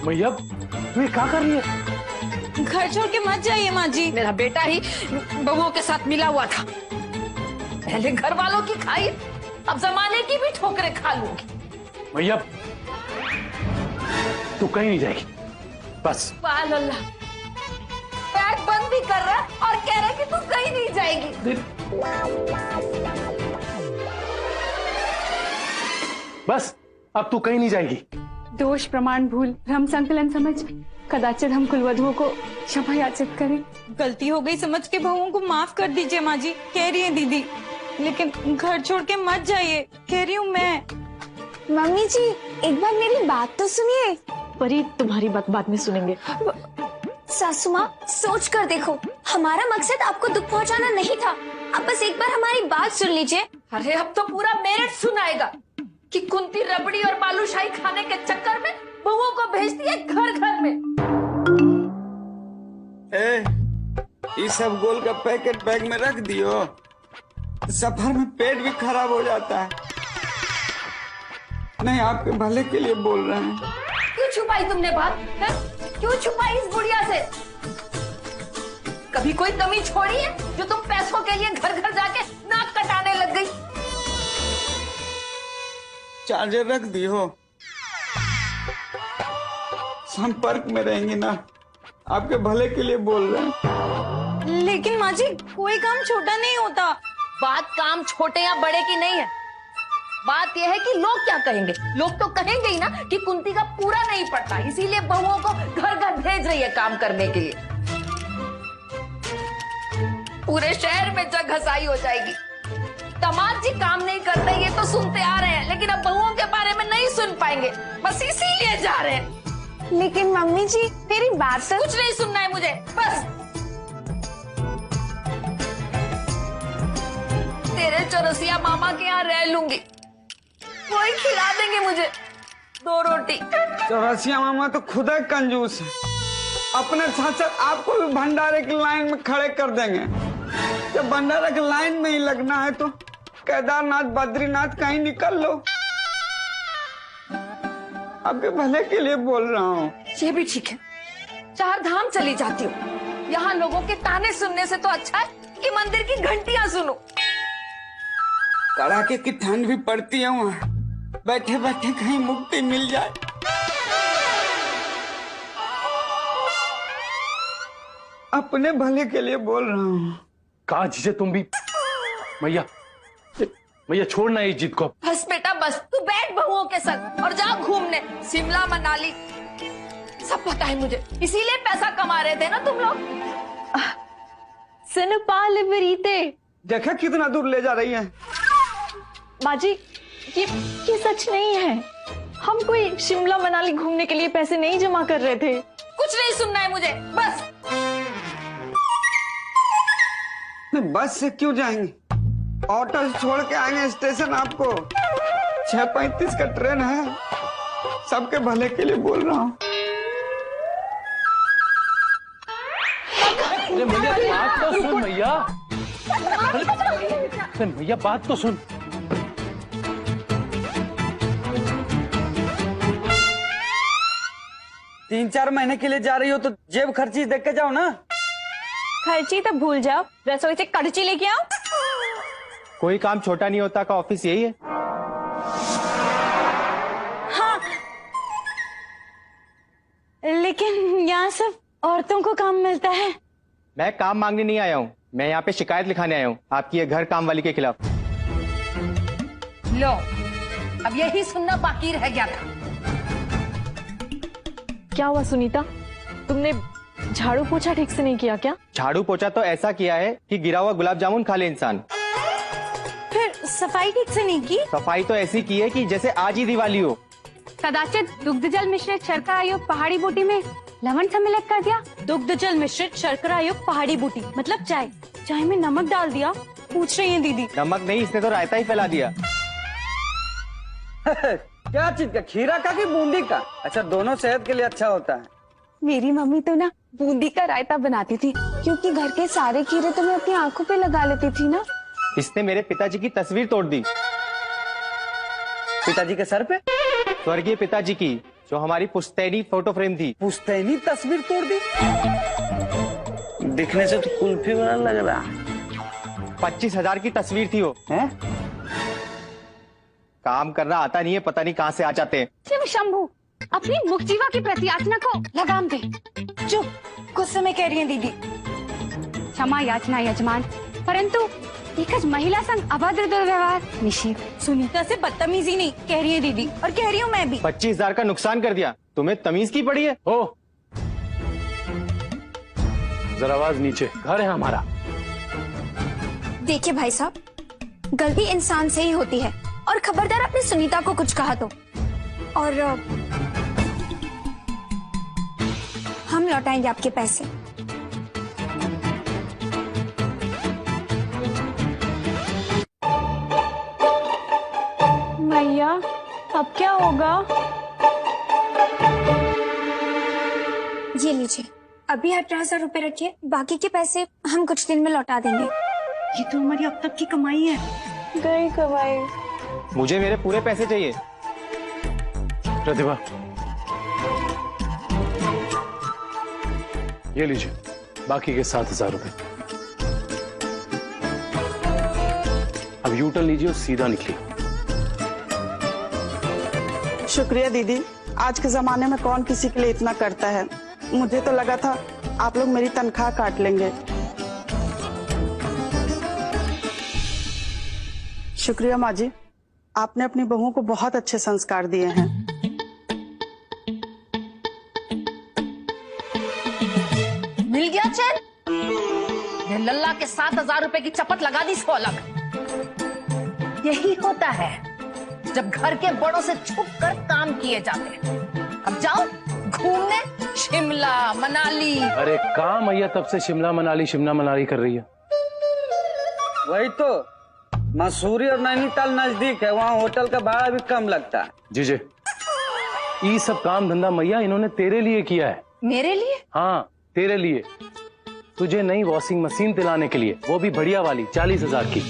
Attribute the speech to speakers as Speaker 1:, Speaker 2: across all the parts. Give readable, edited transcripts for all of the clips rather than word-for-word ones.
Speaker 1: मैया तू ये क्या कर रही है?
Speaker 2: घर छोड़ के मत जाइए माँ जी।
Speaker 3: मेरा बेटा ही बहुओं के साथ मिला हुआ था। पहले घर वालों की खाई, अब जमाने की भी ठोकरें खा लूंगी।
Speaker 1: मैया तू कहीं नहीं जाएगी बस।
Speaker 3: पाल अल्लाह, बैग बंद भी कर रहा है और कह रहा है कि तू कहीं नहीं जाएगी।
Speaker 1: बस अब तू कहीं नहीं जाएगी।
Speaker 4: दोष प्रमाण भूल भ्रम संकलन समझ कदाचित हम कुलवधुओं को क्षमा याचित करें।
Speaker 2: गलती हो गई समझ के बहुओं को माफ कर दीजिए माँ जी। कह रही है दीदी, लेकिन घर छोड़ के मत जाइए, कह रही हूँ मैं।
Speaker 5: मम्मी जी एक बार मेरी बात तो सुनिए।
Speaker 6: परी तुम्हारी बात बाद में सुनेंगे।
Speaker 5: सासू माँ सोच कर देखो, हमारा मकसद आपको दुख पहुँचाना नहीं था। अब बस एक बार हमारी बात सुन लीजिए।
Speaker 3: अरे अब तो पूरा मेरठ सुनाएगा कि कुंती रबड़ी और बालूशाही खाने के चक्कर में बहुओं को भेजती है घर घर में।
Speaker 7: ये सब गोल का पैकेट बैग में रख दियो, सफर में पेट भी खराब हो जाता है। नहीं, आपके भले के लिए बोल रहे हैं।
Speaker 3: क्यों छुपाई तुमने बात है? क्यों छुपाई इस बुढ़िया से? कभी कोई कमी छोड़ी है जो तुम पैसों के लिए घर घर जाके नाक कटाने लग गई?
Speaker 7: चार्जर रख दियो, संपर्क में रहेंगे ना, आपके भले के लिए बोल रहे हैं।
Speaker 2: लेकिन माँ जी कोई काम छोटा नहीं होता।
Speaker 3: बात काम छोटे या बड़े की नहीं है, बात यह है कि लोग क्या कहेंगे। लोग तो कहेंगे ही ना कि कुंती का पूरा नहीं पड़ता, इसीलिए बहुओं को घर घर भेज रही है काम करने के लिए। पूरे शहर में जग घसाई हो जाएगी। दामाद जी काम नहीं करते ये तो सुनते आ रहे हैं, लेकिन अब बहुओं के बारे में नहीं सुन पाएंगे, बस इसीलिए जा रहे हैं।
Speaker 5: लेकिन मम्मी जी मेरी बात तो।
Speaker 3: कुछ नहीं सुनना है मुझे, बस। तेरे चौरसिया मामा के यहाँ रह लूंगी, वही खिला देंगे मुझे 2 रोटी।
Speaker 7: चौरसिया मामा तो खुद ही कंजूस है, अपने साथ साथ आपको भी भंडारे की लाइन में खड़े कर देंगे। जब भंडारा की लाइन में ही लगना है तो केदारनाथ बद्रीनाथ कहीं निकल लो, आपके भले के लिए बोल रहा हूँ।
Speaker 3: ये भी ठीक है, 4 धाम चली जाती हूँ। यहाँ लोगों के ताने सुनने से तो अच्छा है कि मंदिर की घंटियां सुनो।
Speaker 7: कड़ाके की ठंड भी पड़ती है वहाँ, बैठे बैठे कहीं मुक्ति मिल जाए। अपने भले के लिए बोल रहा हूँ।
Speaker 1: कहा जीजे तुम भी। मैया मैया छोड़ना इस जिद को।
Speaker 3: बस बेटा बस, तू बैठ बहुओं के संग और जा घूमने, शिमला मनाली सब पता है मुझे, इसीलिए पैसा कमा रहे थे ना तुम लोग।
Speaker 6: सनपाल विरीते
Speaker 7: देखा कितना दूर ले जा रही है।
Speaker 6: माँ जी ये सच नहीं है। हम कोई शिमला मनाली घूमने के लिए पैसे नहीं जमा कर रहे थे।
Speaker 3: कुछ नहीं सुनना है मुझे, बस।
Speaker 7: बस से क्यों जाएंगे, ऑटो से छोड़ के आएंगे स्टेशन। आपको 6:35 का ट्रेन है, सबके भले के लिए बोल रहा हूँ।
Speaker 1: मैया बात तो सुन मैया। मैया बात तो सुन।
Speaker 7: तीन 4 महीने के लिए जा रही हो तो जेब खर्ची देख के जाओ ना।
Speaker 4: खर्ची तो भूल जाओ, रसोई से कड़ची लेके आओ।
Speaker 8: कोई काम छोटा नहीं होता का ऑफिस यही है।
Speaker 2: हाँ, लेकिन यहाँ सब औरतों को काम मिलता है।
Speaker 8: मैं काम मांगने नहीं आया हूँ, मैं यहाँ पे शिकायत लिखाने आया हूँ आपकी ये घर काम वाली के खिलाफ।
Speaker 3: लो, अब यही सुनना बाकी रह गया था।
Speaker 6: क्या हुआ सुनीता, तुमने झाड़ू पोछा ठीक से नहीं किया क्या?
Speaker 8: झाड़ू पोछा तो ऐसा किया है कि गिरा हुआ गुलाब जामुन खा ले इंसान।
Speaker 2: फिर सफाई ठीक से नहीं की?
Speaker 8: सफाई तो ऐसी की है कि जैसे आज ही दिवाली हो।
Speaker 4: कदाचित दुग्ध जल मिश्रित शर्करा युक्त पहाड़ी बूटी में लवण सम्मिलित कर दिया।
Speaker 2: दुग्ध जल मिश्रित शर्करा युक्त पहाड़ी बूटी मतलब चाय, चाय में नमक डाल दिया। पूछ रही है दीदी।
Speaker 8: नमक नहीं, इसने तो रायता ही फैला दिया।
Speaker 7: क्या चीज का, खीरा का कि बूंदी का? अच्छा, दोनों सेहत के लिए अच्छा होता है।
Speaker 5: मेरी मम्मी तो ना बूंदी का रायता बनाती थी, क्योंकि घर के सारे कीड़े तो मैं अपनी आंखों पे लगा लेती थी ना।
Speaker 8: इसने मेरे पिताजी की तस्वीर तोड़ दी।
Speaker 7: पिताजी के सर पे?
Speaker 8: स्वर्गीय पिताजी की, जो हमारी पुश्तैनी फोटो फ्रेम थी।
Speaker 7: पुश्तैनी तस्वीर तोड़ दी? दिखने से तो कुल्फी वाला लग रहा।
Speaker 8: 25,000 की तस्वीर थी वो।
Speaker 7: है?
Speaker 8: काम करना आता नहीं है, पता नहीं कहाँ से आ जाते हैं।
Speaker 4: शिव शंभू, अपनी मुखजीवा की प्रतियाचना को लगाम दे।
Speaker 2: चुप, गुस्से में कह रही है दीदी।
Speaker 4: क्षमा याचना यजमान, परंतु एक महिला संग अभद्र दुर्व्यवहार निषेध।
Speaker 2: सुनीता से बदतमीजी नहीं, कह रही है दीदी, और कह रही हूँ मैं भी।
Speaker 8: 25,000 का नुकसान कर दिया, तुम्हें तमीज की पड़ी है?
Speaker 1: ओ, जरा आवाज नीचे, घर है हमारा।
Speaker 5: देखिए भाई साहब, गलती इंसान से ही होती है, और खबरदार अपने सुनीता को कुछ कहा तो, और हम लौटाएंगे आपके पैसे।
Speaker 6: मैया, अब क्या होगा?
Speaker 5: ये लीजिए, अभी 18,000 रुपए रखिए, बाकी के पैसे हम कुछ दिन में लौटा देंगे।
Speaker 2: ये तो हमारी अब तक की कमाई है।
Speaker 6: गई कमाई।
Speaker 8: मुझे मेरे पूरे पैसे चाहिए।
Speaker 1: प्रतिभा, ये लीजिए बाकी के 7,000 रुपए। अब यू टर्न लीजिए और सीधा निकलिए।
Speaker 9: शुक्रिया दीदी, आज के जमाने में कौन किसी के लिए इतना करता है। मुझे तो लगा था आप लोग मेरी तनख्वाह काट लेंगे। शुक्रिया माँ जी, आपने अपनी बहू को बहुत अच्छे संस्कार दिए हैं।
Speaker 3: मिल गया चैन? ये लल्ला के 7,000 रुपए की चपत लगा दी इसको अलग। यही होता है जब घर के बड़ों से छुप कर काम किए जाते हैं। अब जाओ घूमने, शिमला मनाली।
Speaker 1: अरे कहाँ मैया तब से शिमला मनाली कर रही है।
Speaker 7: वही तो, मसूरी और नैनीताल नजदीक है, वहाँ होटल का भाड़ा भी कम लगता है।
Speaker 1: जीजे, ये सब काम धंधा मैया इन्होंने तेरे लिए किया है।
Speaker 3: मेरे लिए?
Speaker 1: हाँ, तेरे लिए। तुझे नई वॉशिंग मशीन दिलाने के लिए, वो भी बढ़िया वाली 40,000 की।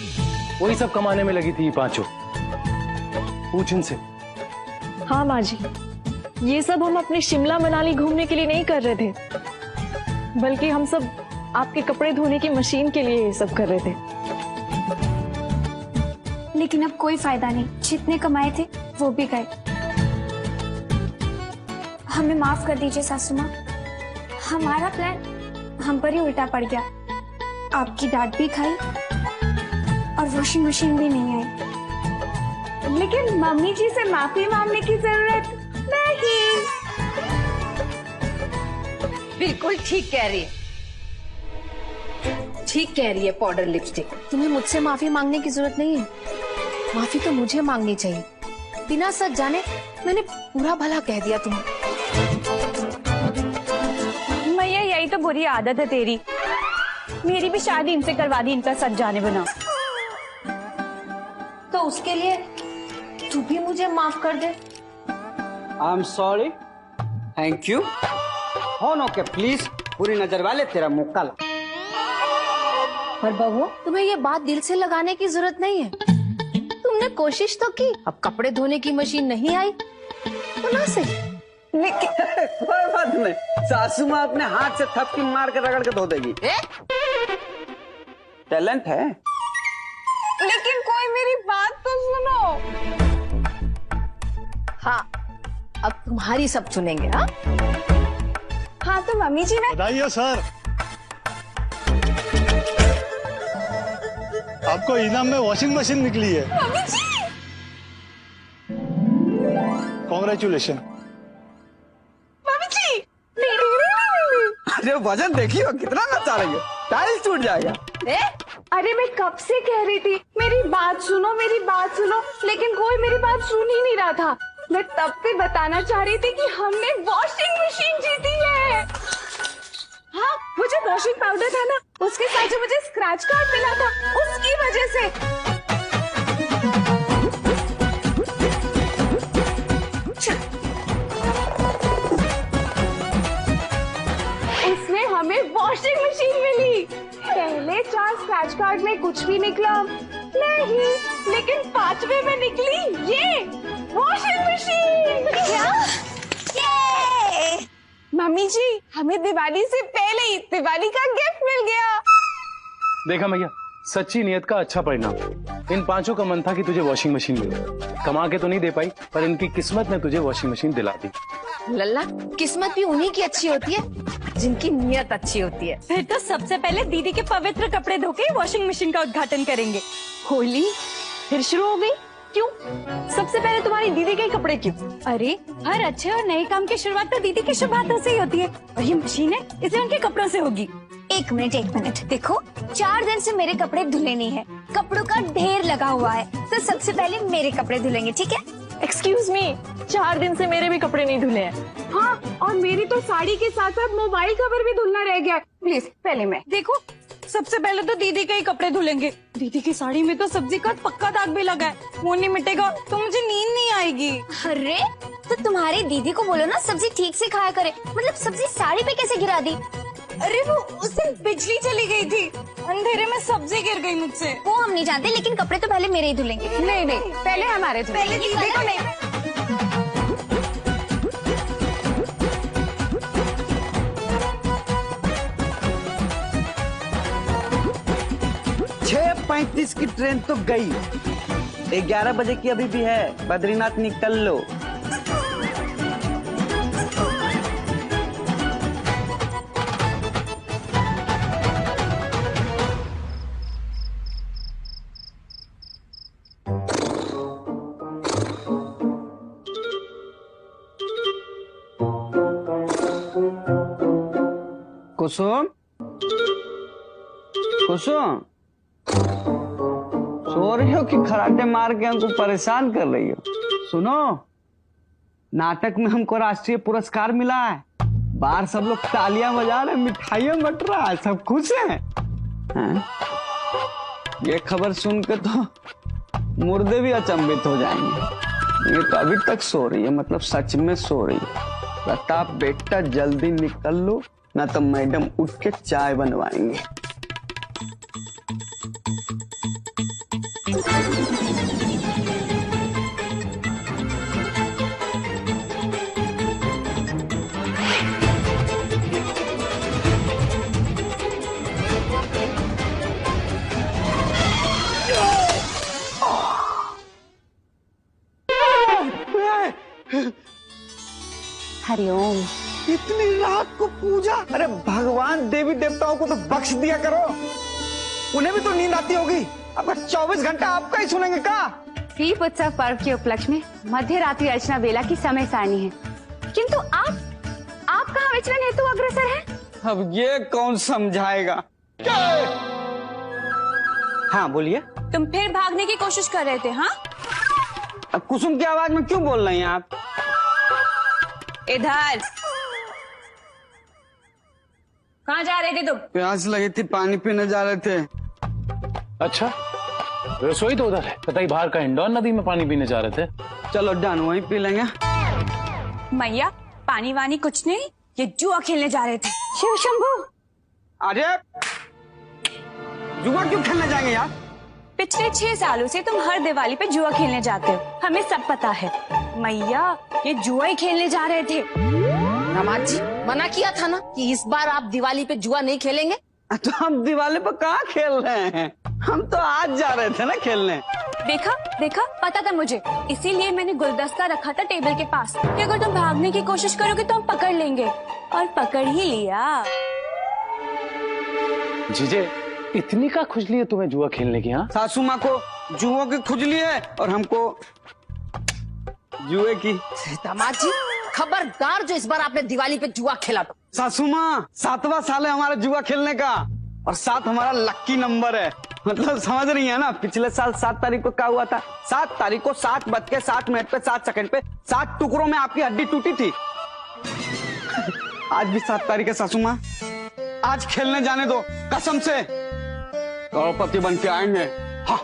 Speaker 1: वही सब कमाने में लगी थी ये पांचों। पूछ इनसे।
Speaker 6: हाँ माँ जी, ये सब हम अपने शिमला मनाली घूमने के लिए नहीं कर रहे थे, बल्कि हम सब आपके कपड़े धोने की मशीन के लिए ये सब कर रहे थे।
Speaker 5: लेकिन अब कोई फायदा नहीं, जितने कमाए थे वो भी गए। हमें माफ कर दीजिए सासू माँ, हमारा प्लान हम पर ही उल्टा पड़ गया। आपकी डांट भी खाई और वॉशिंग मशीन भी नहीं आई।
Speaker 4: लेकिन मम्मी जी से माफी मांगने की जरूरत नहीं।
Speaker 3: बिल्कुल ठीक कह रही है, ठीक कह रही है पाउडर लिपस्टिक। तुम्हें मुझसे माफी मांगने की जरूरत नहीं है, माफी तो मुझे मांगनी चाहिए। बिना सच जाने मैंने पूरा भला कह दिया तुम्हें।
Speaker 4: मैया, यही तो बुरी आदत है तेरी। मेरी भी शादी इनसे करवा दी, इनका सच जाने बना।
Speaker 3: तो उसके लिए तू भी मुझे माफ कर दे।
Speaker 7: I am sorry, thank you. हो नो के प्लीज, पूरी नजर वाले तेरा मुंह काला।
Speaker 3: पर बहू, तुम्हें ये बात दिल से लगाने की जरूरत नहीं है। तुमने कोशिश तो की, अब कपड़े धोने की मशीन नहीं आई तो ना सही।
Speaker 7: कोई बात नहीं, सासू माँ अपने हाथ से थपकी मार के रगड़ के धो देगी। टैलेंट है।
Speaker 4: लेकिन कोई मेरी बात तो सुनो।
Speaker 3: हाँ, अब तुम्हारी सब सुनेंगे। हाँ
Speaker 4: हाँ, तो मम्मी जी ने
Speaker 10: बधाई सर, आपको इनाम में वॉशिंग मशीन निकली है।
Speaker 4: मम्मी जी,
Speaker 10: कॉन्ग्रेचुलेशन।
Speaker 4: मम्मी जी।
Speaker 7: अरे वजन देखियो कितना नचा रही है, टाइल्स टूट जाएगा।
Speaker 4: अरे मैं कब से कह रही थी मेरी बात सुनो, मेरी बात सुनो, लेकिन कोई मेरी बात सुन ही नहीं रहा था। मैं तब से बताना चाह रही थी कि हमने वॉशिंग मशीन जीती है। हाँ, वो जो वॉशिंग पाउडर था ना, उसके साथ जो मुझे स्क्रैच कार्ड मिला था, उसकी वजह से। उसमें हमें वॉशिंग मशीन मिली। पहले 4 स्क्रैच कार्ड में कुछ भी निकला नहीं, लेकिन 5वें में निकली ये वॉशिंग मशीन। क्या मम्मी जी, हमें दिवाली से पहले ही दिवाली का गिफ्ट मिल गया।
Speaker 1: देखा मैया, सच्ची नियत का अच्छा परिणाम। इन पांचों का मन था कि तुझे वॉशिंग मशीन मिले, कमा के तो नहीं दे पाई, पर इनकी किस्मत ने तुझे वॉशिंग मशीन दिला दी।
Speaker 3: लल्ला, किस्मत भी उन्हीं की अच्छी होती है जिनकी नियत अच्छी होती है।
Speaker 2: फिर तो सबसे पहले दीदी के पवित्र कपड़े धो के वॉशिंग मशीन का उद्घाटन करेंगे।
Speaker 6: होली फिर शुरू हो गई? क्यों? सबसे पहले तुम्हारी दीदी के ही कपड़े क्यों?
Speaker 2: अरे हर अच्छे और नए काम की शुरुआत तो दीदी के शुभ हाथों से ही होती है, और ये मशीन है इसलिए उनके कपड़ों से होगी।
Speaker 5: एक मिनट देखो, 4 दिन से मेरे कपड़े धुले नहीं है, कपड़ों का ढेर लगा हुआ है, तो सबसे पहले मेरे कपड़े धुलेंगे, ठीक है?
Speaker 6: एक्सक्यूज मी, 4 दिन से मेरे भी कपड़े नहीं धुले हैं।
Speaker 4: हाँ, और मेरी तो साड़ी के साथ साथ मोबाइल कवर भी धुलना रह गया। प्लीज पहले मैं।
Speaker 2: देखो, सबसे पहले तो दीदी के ही कपड़े धुलेंगे। दीदी की साड़ी में तो सब्जी का पक्का दाग भी लगा है, वो नहीं मिटेगा तो मुझे नींद नहीं आएगी।
Speaker 5: अरे तो तुम्हारी दीदी को बोलो ना सब्जी ठीक से खाया करे, मतलब सब्जी साड़ी पे कैसे गिरा दी?
Speaker 2: अरे वो उस दिन बिजली चली गई थी, अंधेरे में सब्जी गिर गई मुझसे।
Speaker 5: वो हम नहीं जानते, लेकिन कपड़े तो पहले मेरे ही धुलेंगे।
Speaker 4: नहीं, पहले हमारे धुलेंगे।
Speaker 2: पहले दीदी को नहीं।
Speaker 7: 6:35 की ट्रेन तो गई, 11 बजे की अभी भी है। बद्रीनाथ निकल लो। कुसुम, कुसुम, सो रही हो कि खराटे मार के हमको परेशान कर रही हो? सुनो, नाटक में हमको राष्ट्रीय पुरस्कार मिला है। बाहर सब लोग तालियां बजा रहे, मिठाइयां बट रहा है, सब खुश हैं। ये खबर सुन के तो मुर्दे भी अचंभित हो जाएंगे। ये तो अभी तक सो रही है, मतलब सच में सो रही है। प्रताप बेटा जल्दी निकल लो, ना तो मैडम उठ के चाय बनवाएंगे।
Speaker 5: हरिओम।
Speaker 7: इतनी रात को पूजा? अरे भगवान देवी देवताओं को तो बख्श दिया करो, उन्हें भी तो नींद आती होगी। आपका 24 घंटा आपका ही सुनेंगे का?
Speaker 4: दीप उत्सव पर्व के उपलक्ष्य में मध्य रात्रि अर्चना बेला की समय सारणी है, किंतु आप कहाँ विचरण हेतु अग्रसर हैं?
Speaker 7: अब ये कौन समझाएगा? हाँ बोलिए।
Speaker 2: तुम फिर भागने की कोशिश कर रहे थे? हाँ,
Speaker 7: अब कुसुम की आवाज में क्यों बोल रही हैं आप?
Speaker 2: इधर कहाँ जा रहे थे तुम?
Speaker 7: प्यास लगी थी, पानी पीने जा रहे थे।
Speaker 1: अच्छा, रसोई तो उधर है, पता ही बाहर का हिंडौन नदी में पानी पीने जा रहे थे।
Speaker 7: चलो डन, वहीं पी लेंगे।
Speaker 2: मैया, पानी वानी कुछ नहीं, ये जुआ खेलने जा रहे थे।
Speaker 4: शिव शंभू,
Speaker 7: अरे जुआ क्यों खेलने जाएंगे यार?
Speaker 2: पिछले 6 सालों से तुम हर दिवाली पे जुआ खेलने जाते हो, हमें सब पता है। मैया, ये जुआ ही खेलने जा रहे थे।
Speaker 3: दामाद जी, मना किया था ना कि इस बार आप दिवाली पे जुआ नहीं खेलेंगे।
Speaker 7: तो हम दिवाली पे कहाँ खेल रहे हैं, हम तो आज जा रहे थे ना खेलने।
Speaker 2: देखा पता था मुझे, इसीलिए मैंने गुलदस्ता रखा था टेबल के पास कि अगर तुम भागने की कोशिश करोगे तो हम पकड़ लेंगे, और पकड़ ही लिया।
Speaker 1: जीजे, इतनी का खुजली है तुम्हें जुआ खेलने की? हाँ,
Speaker 7: सासू माँ को जुओं की खुजली है और हमको जुए की।
Speaker 3: दामाद जी, खबरदार जो इस बार आपने दिवाली पे जुआ खेला तो।
Speaker 7: सासू माँ, 7वां साल है हमारा जुआ खेलने का, और 7 हमारा लक्की नंबर है। मतलब समझ रही है ना? पिछले साल 7 तारीख को क्या हुआ था? 7 तारीख को 7:07 पे 7 सेकंड पे 7 टुकड़ों में आपकी हड्डी टूटी थी। आज भी 7 तारीख है सासू माँ, आज खेलने जाने दो, कसम से करोड़पति बन के आएंगे। हाँ।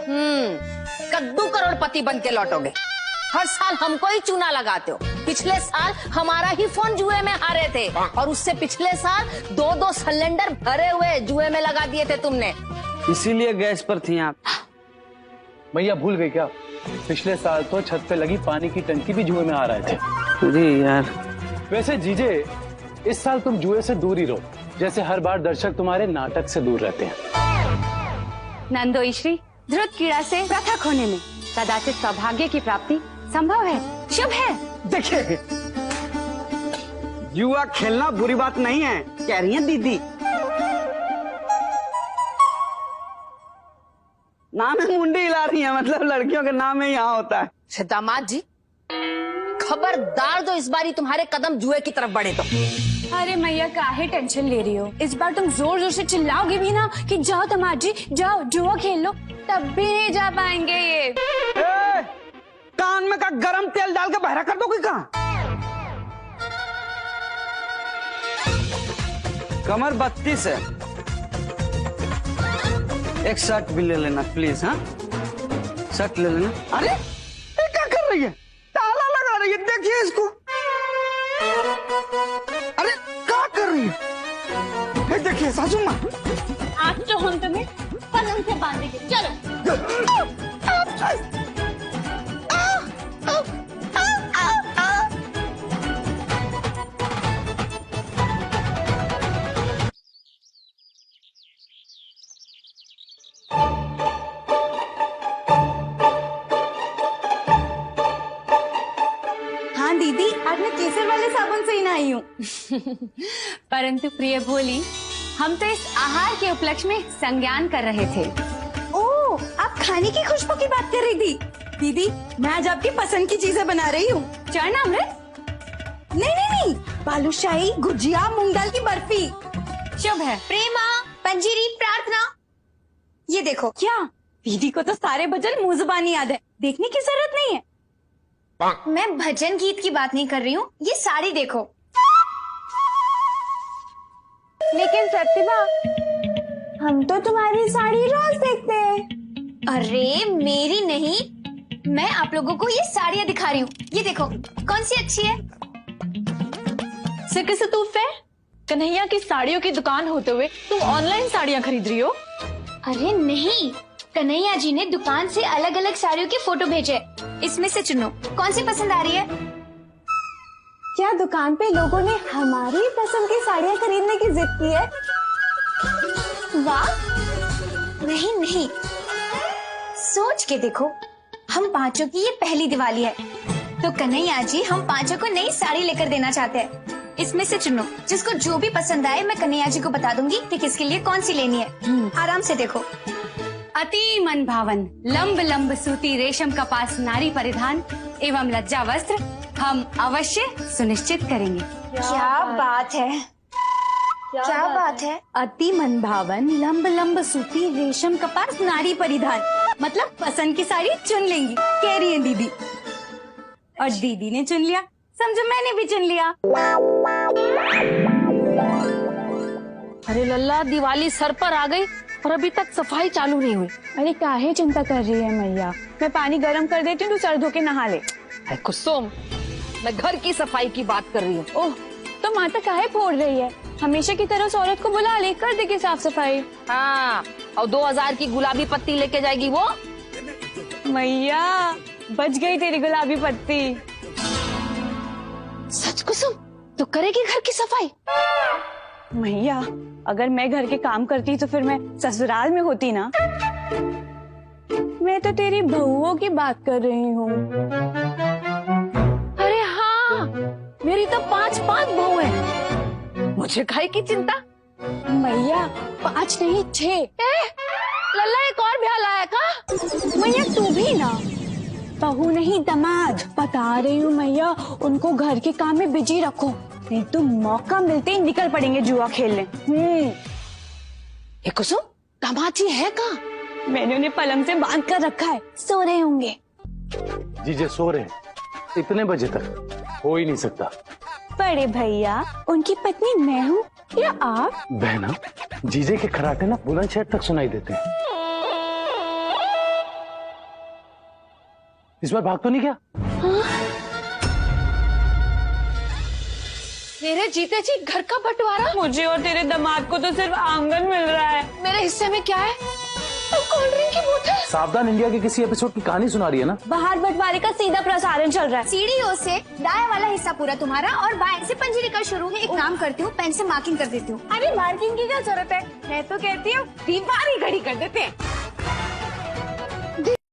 Speaker 3: कद्दू करोड़पति बन के लौटोगे। हर साल हमको ही चूना लगाते हो। पिछले साल हमारा ही फोन जुए में हारे थे, और उससे पिछले साल 2-2 सिलेंडर भरे हुए जुए में लगा दिए थे तुमने।
Speaker 7: इसीलिए गैस पर थी आप।
Speaker 1: मैया भूल गई क्या? पिछले साल तो छत पे लगी पानी की टंकी भी जुए में आ रहे थे।
Speaker 7: अरे यार,
Speaker 1: वैसे जीजे, इस साल तुम जुए से दूर ही रहो, जैसे हर बार दर्शक तुम्हारे नाटक से दूर रहते हैं।
Speaker 2: नंदोईश्वरी, ध्रुत कीड़ा से पृथक होने में कदाचित सौभाग्य की प्राप्ति संभव है, शुभ है।
Speaker 7: देखिए, जुआ खेलना बुरी बात नहीं है, कह रही है दीदी। नाम में मुंडी हिला रही है, मतलब लड़कियों के नाम में यहाँ होता है।
Speaker 3: दामाद जी, खबरदार जो इस बारी तुम्हारे कदम जुए की तरफ बढ़े तो।
Speaker 2: अरे मैया, काहे टेंशन ले रही हो? इस बार तुम जोर जोर से चिल्लाओगे भी ना कि जाओ दामाद जी जाओ जुआ खेल लो, तब भी नहीं जा पाएंगे ये।
Speaker 7: कान में का गरम तेल डाल के बहरा कर दोगे कहाँ? कमर 32 है, एक शर्ट भी ले लेना प्लीज। हाँ, शर्ट ले लेना। अरे ये क्या कर रही है? ताला लगा रही है, देखिए इसको। अरे क्या कर रही है? ये देखिए सासू माँ,
Speaker 2: आज तो हम तुम्हें पलंग से बांधेंगे, चलो।
Speaker 4: हाँ दीदी, आज मैं केसर वाले साबुन से ही नहाई हूँ।
Speaker 2: परंतु प्रिय भोली, हम तो इस आहार के उपलक्ष्य में संज्ञान कर रहे थे।
Speaker 4: ओह, आप खाने की खुशबू की बात कर रही थी। दीदी, मैं आज आपकी पसंद की चीजें बना रही हूँ।
Speaker 2: चरणामृत?
Speaker 4: नहीं नहीं नहीं, बालूशाही, गुजिया, मूंग दाल की बर्फी।
Speaker 2: शुभ है।
Speaker 5: प्रेमा, पंजीरी, प्रार्थना, ये देखो।
Speaker 4: क्या? दीदी को तो सारे भजन मुंह जुबानी याद है, देखने की जरूरत नहीं है।
Speaker 5: मैं भजन गीत की बात नहीं कर रही हूँ, ये साड़ी देखो।
Speaker 4: लेकिन प्रतिभा, हम तो तुम्हारी साड़ी रोज देखते हैं।
Speaker 5: अरे मेरी नहीं, मैं आप लोगों को ये साड़ियाँ दिखा रही हूँ। ये देखो, कौन सी अच्छी है?
Speaker 6: सिक्के से तूफ है? कन्हैया की साड़ियों की दुकान होते हुए तुम ऑनलाइन साड़ियाँ खरीद रही हो?
Speaker 5: अरे नहीं, कन्हैया जी ने दुकान से अलग अलग साड़ियों के फोटो भेजे, इसमें से चुनो कौन सी पसंद आ रही है।
Speaker 4: क्या दुकान पे लोगों ने हमारी पसंद की साड़ियाँ खरीदने की जिद की है?
Speaker 5: वाह, नहीं नहीं, सोच के देखो, हम पांचों की ये पहली दिवाली है, तो कन्हैया जी हम पांचों को नई साड़ी लेकर देना चाहते हैं। इसमें से चुनो, जिसको जो भी पसंद आए मैं कन्हैया जी को बता दूंगी कि किसके लिए कौन सी लेनी है। आराम से देखो।
Speaker 2: अति मन भावन लंब लंब सूती रेशम कपास नारी परिधान एवं लज्जा वस्त्र हम अवश्य सुनिश्चित करेंगे।
Speaker 5: क्या बात है, क्या बात है।
Speaker 4: अति मनभावन लंब लंब सूती रेशम कपास नारी परिधान, मतलब पसंद की साड़ी चुन लेंगी, कह रही है दीदी। और दीदी ने चुन लिया, समझो मैंने भी चुन लिया।
Speaker 6: अरे लल्ला, दिवाली सर पर आ गई और अभी तक सफाई चालू नहीं हुई।
Speaker 4: अरे काहे चिंता कर रही है मैया, मैं पानी गर्म कर देती हूँ, तू सर धो के नहा ले।
Speaker 3: कुसुम, मैं घर की सफाई की बात कर रही हूँ।
Speaker 4: ओह, तो माता काहे फोड़ रही है? हमेशा की तरह उस औरत को बुला ले, कर देगी साफ सफाई।
Speaker 3: हाँ, और 2000 की गुलाबी पत्ती लेके जाएगी वो।
Speaker 4: मैया, बच गई तेरी गुलाबी पत्ती।
Speaker 3: सच कुसुम, तो करेगी घर की सफाई?
Speaker 4: मैया, अगर मैं घर के काम करती तो फिर मैं ससुराल में होती ना। मैं तो तेरी बहुओं की बात कर रही हूँ।
Speaker 3: अरे हाँ, मेरी तो 5 बहू है, मुझे काहे की चिंता?
Speaker 4: मैया, 5 नहीं 6।
Speaker 3: लल्ला, एक और ब्याह लाया का?
Speaker 4: मैया तू भी ना, बहू नहीं दामाद। बता रही हूँ मैया, उनको घर के काम में बिजी रखो, नहीं तो मौका मिलते ही निकल पड़ेंगे जुआ खेलने।
Speaker 3: ये कुसुम, दामाद जी है कहाँ?
Speaker 4: मैंने उन्हें पलंग से बांध कर रखा है, सो रहे होंगे।
Speaker 1: जीजे सो रहे हैं, इतने बजे तक हो ही नहीं सकता।
Speaker 4: बड़े भैया, उनकी पत्नी मैं हूँ या आप?
Speaker 1: बहना, जीजे के खराटे ना बुलंदशहर तक सुनाई देते हैं। इस बार भाग तो नहीं गया?
Speaker 3: मेरे जीते जी घर का बंटवारा?
Speaker 4: मुझे और तेरे दामाद को तो सिर्फ आंगन मिल रहा है।
Speaker 3: मेरे हिस्से में क्या है?
Speaker 4: कोल्ड ड्रिंक की बोतल।
Speaker 1: सावधान इंडिया के किसी एपिसोड की कहानी सुना रही है ना?
Speaker 2: बाहर बंटवारे का सीधा प्रसारण चल रहा है।
Speaker 5: सीढ़ियों से दाएं वाला हिस्सा पूरा तुम्हारा और बाएं से पंजीरी का शुरू है। एक काम करती हूँ, पेन से मार्किंग कर देती हूँ।
Speaker 4: अरे मार्किंग की क्या जरूरत है? मैं तो कहती हूँ दीवार ही खड़ी कर देते हैं।